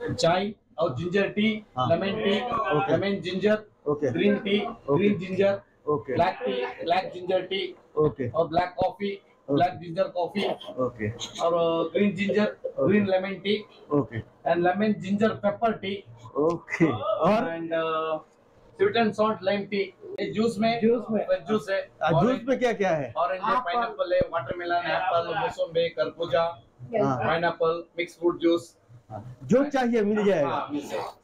चाय और ginger tea, lemon tea, lemon ginger, green tea, green ginger, black tea, black ginger tea, और black coffee, black ginger coffee, और green ginger, green lemon tea, and lemon ginger pepper tea, और and sweet and salt lime tea. ये juice में juice है। Juice में क्या क्या है? ऑरेंज है, पाइनएप्पल है, वाटरमेलन, एप्पल, मौसम्बी, खरबूजा, पाइनएप्पल, मिक्स फ्रूट जूस, जो चाहिए मिल जाएगा।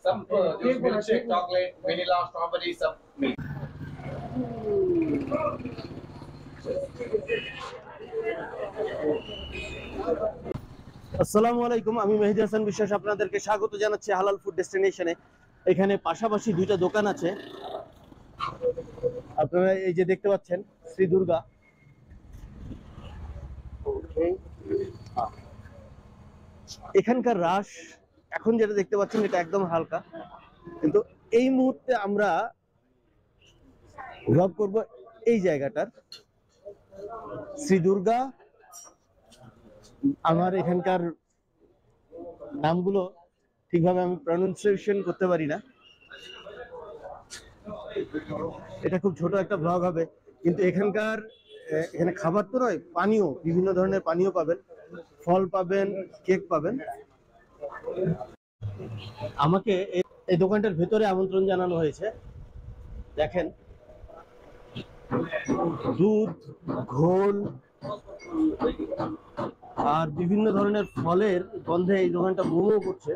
सब juice, milk shake, chocolate, vanilla, strawberry सब मिल। আসসালামু আলাইকুম, আমি মেহেদী হাসান বিশ্বাস আপনাদেরকে স্বাগত জানাচ্ছি হালাল ফুড ডেস্টিনেশনে। এখানে পাশাপাশি দুইটা দোকান আছে। আপনারা এই যে দেখতে পাচ্ছেন শ্রী দুর্গা। এখানকার রাশ এখন যেটা দেখতে পাচ্ছেন এটা একদম হালকা, কিন্তু এই মুহূর্তে আমরা ব্লগ করব এই জায়গাটার শ্রী দুর্গা। আমার এখানকার নামগুলো ঠিকভাবে আমি প্রনাউন্সিয়েশন করতে পারি না, এটা খুব ছোট একটা ব্লগ হবে। কিন্তু এখানে খাবার তো নয়, পানীয়, বিভিন্ন ধরনের পানীয় পাবেন, ফল পাবেন, কেক পাবেন। আমাকে এই দোকানটার ভেতরে আমন্ত্রণ জানানো হয়েছে। দেখেন, দুধ, ঘোল আর বিভিন্ন ধরনের ফলের গন্ধে এই দোকানটা মোমো করছে।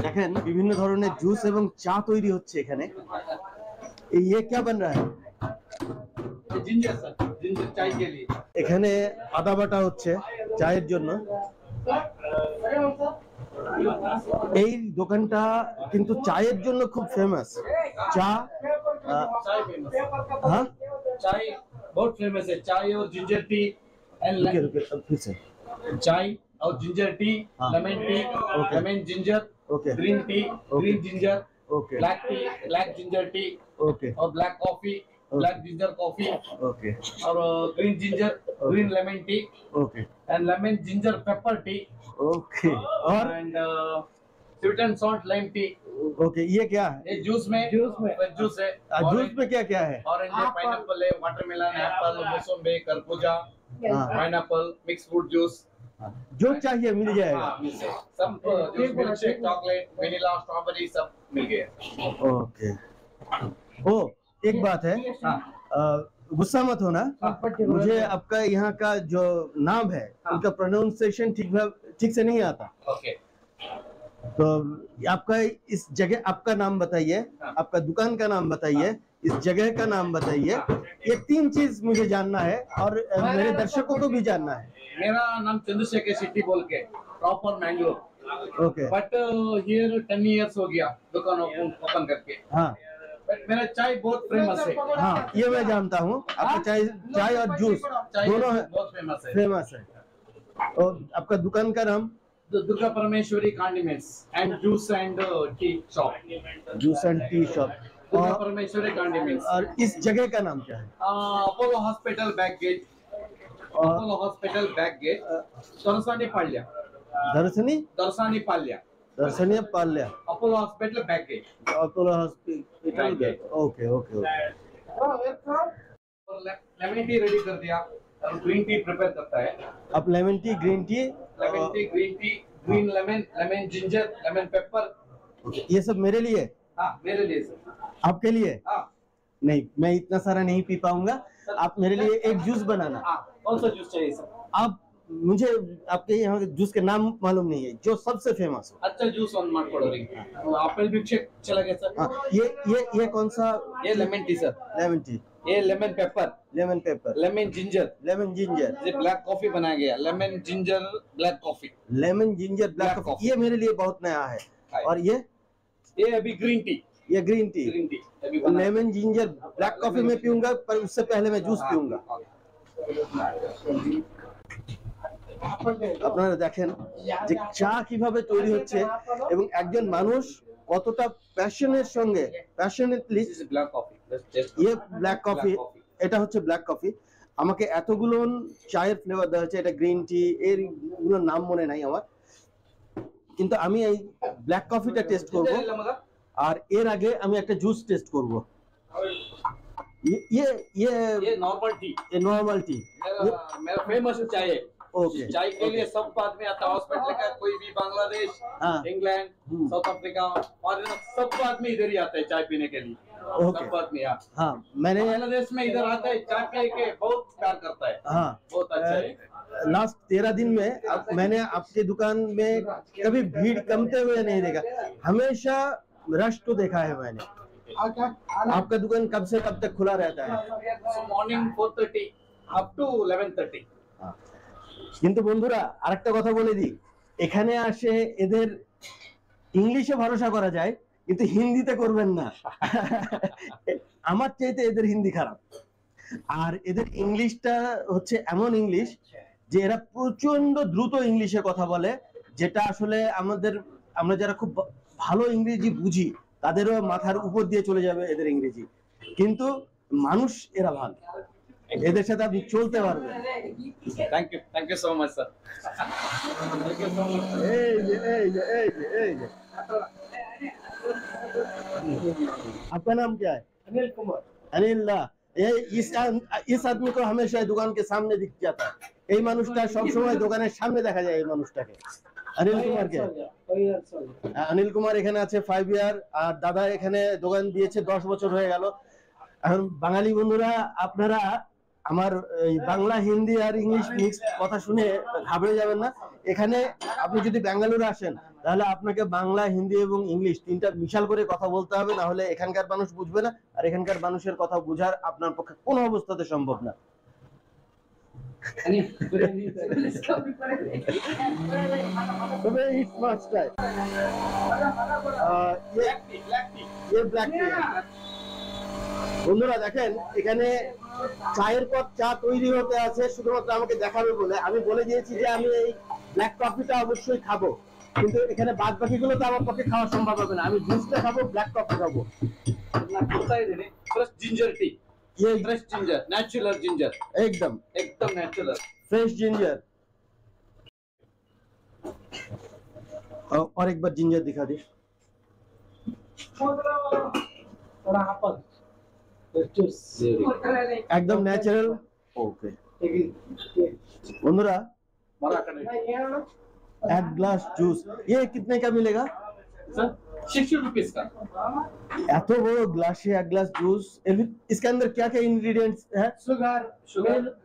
দেখেন, বিভিন্ন ধরনের জুস এবং চা তৈরি হচ্ছে এখানে। ये क्या बन रहा है? जिंजर सर, जिंजर चाय के लिए। এখানে আদা বাটা হচ্ছে চায়ের জন্য। এই দোকানটা কিন্তু চায়ের জন্য খুব ফেমাস। चाय फेमस। हाँ, चाय बहुत फेमस है। चाय और जिंजर टी एंड फिर से चाय और ginger tea, lemon tea, lemon ginger, green tea, green ginger, black tea, black ginger tea, और black coffee, black ginger coffee, और green ginger, green lemon tea, and lemon ginger pepper tea, और and sweet and salt lime tea. ये क्या है? ये juice में juice है। Juice में क्या क्या है? ऑरेंज है, पाइनएप्पल है, वाटरमेलन, एप्पल, मौसम्बी, खरबूजा, पाइनएप्पल, मिक्स फ्रूट जूस, जो चाहिए मिल जाएगा। सब juice, milk shake, chocolate, vanilla, strawberry सब मिल गए। ओके। ओ, एक बात है, गुस्सा मत होना, मुझे आपका यहाँ का जो नाम है उनका प्रोनाउंसिएशन ठीक से नहीं आता। ओके, तो आपका इस जगह आपका नाम बताइए, आपका दुकान का नाम बताइए, इस जगह का नाम बताइए। ये 3 चीज मुझे जानना है और मेरे दर्शकों को भी जानना है। मेरा नाम चंद्रशेखर शेट्टी बोल के, proper Mangalore. Okay. But here 10 years हो गया दुकान ओपन करके। हाँ, बट मेरा चाय बहुत फेमस है। हाँ, ये मैं जानता हूँ। आपका चाय और जूस दोनों बहुत फेमस है। और आपका दुकान का नाम? Durga Parameshwari condiments and juice and tea shop. Juice and tea shop, Durga Parameshwari condiments. और इस जगह का नाम क्या है? Apollo hospital back gate, Apollo hospital back gate, Darshini Palya, Darshini Palya, Apollo hospital back gate, Apollo hospital gate. Okay. Lemon tea ready कर दिया और ग्रीन टी प्रिपेयर करता है। आप lemon tea, green tea, green lemon, lemon ginger, lemon pepper. ये सब मेरे लिए? हाँ, मेरे लिए सर। आपके लिए? हाँ। नहीं, मैं इतना सारा नहीं पी पाऊंगा। आप मेरे लिए एक जूस बनाना। कौन सा जूस चाहिए सर? आप मुझे आपके यहाँ के जूस के नाम मालूम नहीं है, जो सबसे फेमस हो। अच्छा जूस ऑन ಮಾಡ್ಕೊಡ್ರಿ। एप्पल मिल्क शेक चला गया सर। ये कौन सा? ये lemon tea sir. Lemon tea. ये लेमन पेपर, लेमन जिंजर, ये ब्लैक कॉफी बनाया गया, lemon ginger black coffee, black coffee. ये मेरे लिए बहुत नया है। और ये अभी ग्रीन टी, ये ग्रीन टी अभी लेमन जिंजर ब्लैक कॉफी में पीऊंगा, पर उससे पहले मैं जूस पीऊंगा। আপনারা দেখেন যে চা কিভাবে তৈরি হচ্ছে এবং একজন মানুষ কতটা প্যাশনের সঙ্গে প্যাশনেটলি। ये ব্ল্যাক কফি, এটা হচ্ছে ব্ল্যাক কফি। আমাকে এতগুলো চায়ের ফ্লেভার দেওয়া হচ্ছে। এটা গ্রিন টি, এর গুলোর নাম মনে নাই আমার। কিন্তু আমি এই ব্ল্যাক কফিটা টেস্ট করব আর এর আগে আমি একটা জুস টেস্ট করব ये नॉर्मल टी ये नॉर्मल टी मेरा फेमस चाय है। ओके चाय के लिए सब आदमी आता है, हॉस्पिटल का कोई भी, बांग्लादेश, हाँ। इंग्लैंड, साउथ अफ्रीका, और सब आदमी इधर ही आता है चाय पीने के लिए। ओके सब आदमी यहाँ हाँ मैंने बांग्लादेश में इधर आता है चाय पी के बहुत प्यार करता है। हाँ बहुत अच्छा है। लास्ट 13 दिन में मैंने आपके दुकान में कभी भीड़ कमते हुए नहीं देखा, हमेशा रश तो देखा है मैंने। आपका दुकान कब से कब तक खुला रहता है? So morning 4:30 up to 11:30। কিন্তু বন্ধুরা আরেকটা কথা বলে দিই, এখানে আসে এদের ইংলিশে ভরসা করা যায় কিন্তু হিন্দিতে করবেন না। আমার চাইতে এদের হিন্দি খারাপ, আর এদের ইংলিশটা হচ্ছে এমন ইংলিশ যে এরা প্রচন্ড দ্রুত ইংলিশে কথা বলে, যেটা আসলে আমরা যারা খুব ভালো ইংরেজি বুঝি তাদেরও মাথার উপর দিয়ে চলে যাবে এদের ইংরেজি। কিন্তু মানুষ এরা ভালো, এদের সাথে আপনি চলতে পারবেন। Thank you so much sir. Thank you so much. এই যে आपका नाम क्या है? अनिल कुमार। अनिल दा, इस आदमी को हमेशा दुकान के सामने दिख जाता है। এই মানুষটা সব সময় দোকানের সামনে দেখা যায় এই মানুষটাকে। অনিল কুমার কে? অনিল কুমার এখানে আছে 5 ইয়ার, আর দাদা এখানে দোকান দিয়েছে 10 বছর হয়ে গেল। এখন বাঙালি বন্ধুরা আপনারা আমার এই বাংলা হিন্দি আর ইংলিশ মিক্স কথা শুনে ঘাবড়ে যাবেন না। এখানে আপনি যদি বেঙ্গালুরু আসেন তাহলে আপনাকে বাংলা হিন্দি এবং ইংলিশ তিনটা মিশাল করে কথা বলতে হবে, না হলে এখানকার মানুষ বুঝবে না, আর এখানকার মানুষের কথা বোঝার আপনার পক্ষে কোনো অবস্থাতে সম্ভব না। তবে ইটস মাস্ট ট্রাই। ये ব্ল্যাক টি। বন্ধুরা দেখেন এখানে চায়ের পর চা তৈরি হতে আছে, শুধুমাত্র আমাকে দেখাবে বলে আমি বলে দিয়েছি যে আমি এই ব্ল্যাক কফিটা অবশ্যই খাবো, কিন্তু এখানে বাদ বাকিগুলো তো আমার পক্ষে খাওয়া সম্ভব হবে না। আমি জুসটা খাবো, ব্ল্যাক কফি খাবো। फ्रेश जिंजर टी, ये फ्रेश जिंजर, नेचुरल जिंजर, एकदम एकदम नेचुरल फ्रेश जिंजर। और एक बार जिंजर दिखा दी। एकदम नेचुरल। ओके বন্ধুরা एक ग्लास जूस ये कितने का मिलेगा? सर 60 रुपीस का। এত বড় গ্লাসে এক গ্লাস জুস, इसके अंदर क्या क्या इंग्रेडिएंट्स है? Sugar,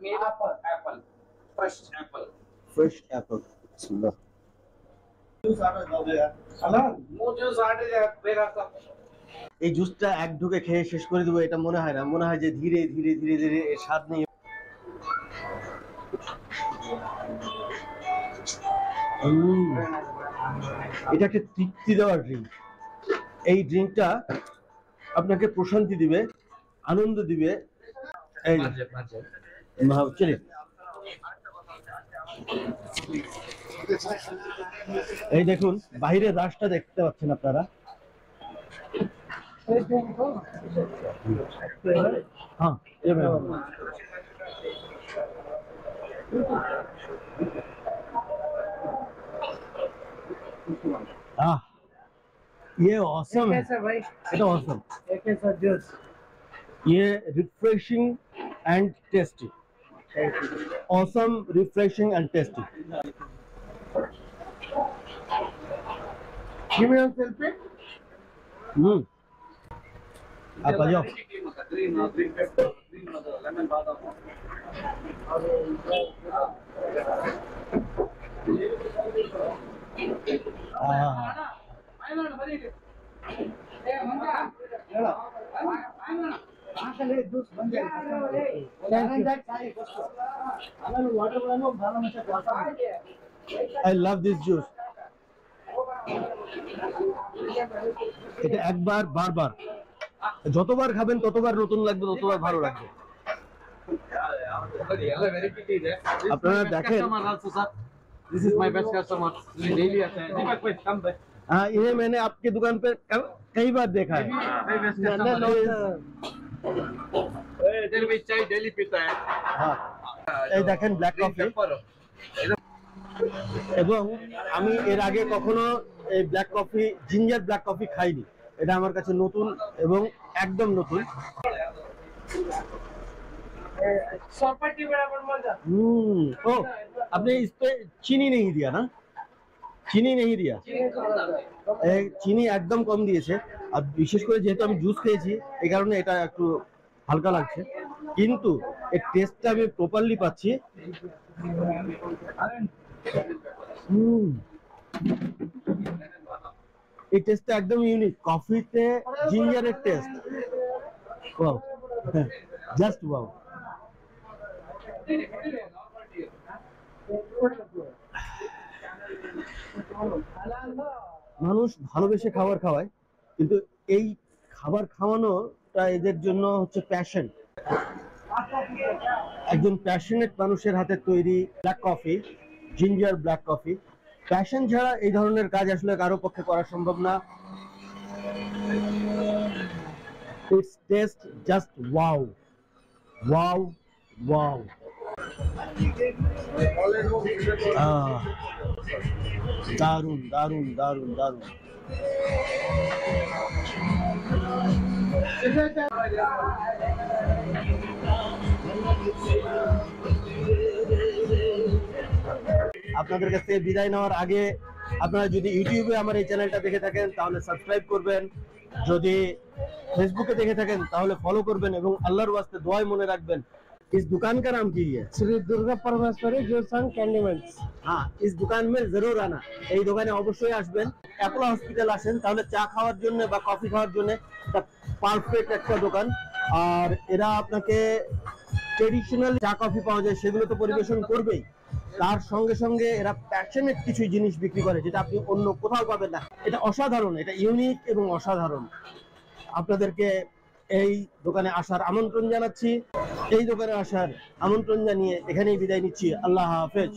milk, apple, fresh apple. बिस्मिल्लाह। मुझे साढ़े बेरा का এই জুসটা এক ঢুকে খেয়ে শেষ করে দেবো এটা মনে হয় না, মনে হয় যে ধীরে ধীরে ধীরে ধীরে এর স্বাদ নেই। এটা একটা তৃপ্তি দেওয়ার ড্রিঙ্ক। এই ড্রিঙ্কটা আপনাকে প্রশান্তি দিবে, আনন্দ দিবে। এই চলে এই দেখুন বাইরে রাস্তা দেখতে পাচ্ছেন আপনারা। हाँ ये मैं ये ऑसम है भाई, ये ऑसम, कैसा जूस, ये refreshing and tasty, awesome refreshing and tasty. Give me a selfie. आप आ जाओ। ग्रीन पेपर, ग्रीन लेमन बादाम। I love this juice. এটা একবার বারবার যতবার খাবেন ততবার নতুন লাগবে, ততবার ভালো লাগবে। আপনারা দেখেন This is my best customer. Daily आता है। दीपक भाई कम भाई। हाँ इन्हें मैंने आपकी दुकान पे कई बार देखा है। My best customer। दिल में चाय डेली पीता है। हाँ এই দেখেন ব্ল্যাক কফি। এবং আমি এর আগে কখনো এই black coffee, ginger black coffee খাইনি। এটা আমার কাছে নতুন এবং একদম নতুন। ओ आपने इस पे चीनी नहीं दिया ना? চিনি नहीं दिया? চিনি একদম কম দিয়েছে। আর বিশেষ করে যেহেতু আমি জুস খেয়েছি এই কারণে এটা একটু হালকা লাগছে, কিন্তু এর টেস্টটা আমি প্রপারলি পাচ্ছি। এই টেস্টটা একদম ইউনিক। কফিতে জিঞ্জারের টেস্ট, ওয়াও, জাস্ট ওয়াও। মানুষ ভালোবেসে খাবার খাওয়ায়, কিন্তু এই খাবার খাওয়ানোটা এদের জন্য হচ্ছে প্যাশন। একজন প্যাশনেট মানুষের হাতে তৈরি black coffee, ginger black coffee. Passion ছাড়া এই ধরনের কাজ আসলে কারো পক্ষে করা সম্ভব না। It's test just wow, wow, wow. দারুন, দারুন, দারুন, দারুন। আপনাদের কাছ থেকে বিদায় নেওয়ার আগে আপনারা যদি ইউটিউবে আমার এই চ্যানেলটা দেখে থাকেন তাহলে সাবস্ক্রাইব করবেন, যদি ফেসবুকে দেখে থাকেন তাহলে ফলো করবেন এবং আল্লাহর ওয়াস্তে দোয়ায় মনে রাখবেন। इस दुकान का नाम क्या है? श्री दुर्गा परमेश्वरी जूस एंड कैंडीमेंट्स। हाँ, इस दुकान में जरूर आना। এই দোকানে অবশ্যই আসবেন। অ্যাপোলো হসপিটাল আসেন তাহলে চা খাওয়ার জন্য বা কফি খাওয়ার জন্য এটা পারফেক্ট একটা দোকান। আর এরা আপনাকে ট্রেডিশনাল চা কফি পাওয়া যায় সেগুলো তো পরিবেশন করবেই, তার সঙ্গে সঙ্গে এরা প্যাশনেট কিছু জিনিস বিক্রি করে যেটা আপনি অন্য কোথাও পাবেন না। এটা অসাধারণ, এটা ইউনিক এবং অসাধারণ। আপনাদেরকে এই দোকানে আসার আমন্ত্রণ জানাচ্ছি। এই দোকানে আসার আমন্ত্রণ জানিয়ে এখানেই বিদায় নিচ্ছি। আল্লাহ হাফেজ।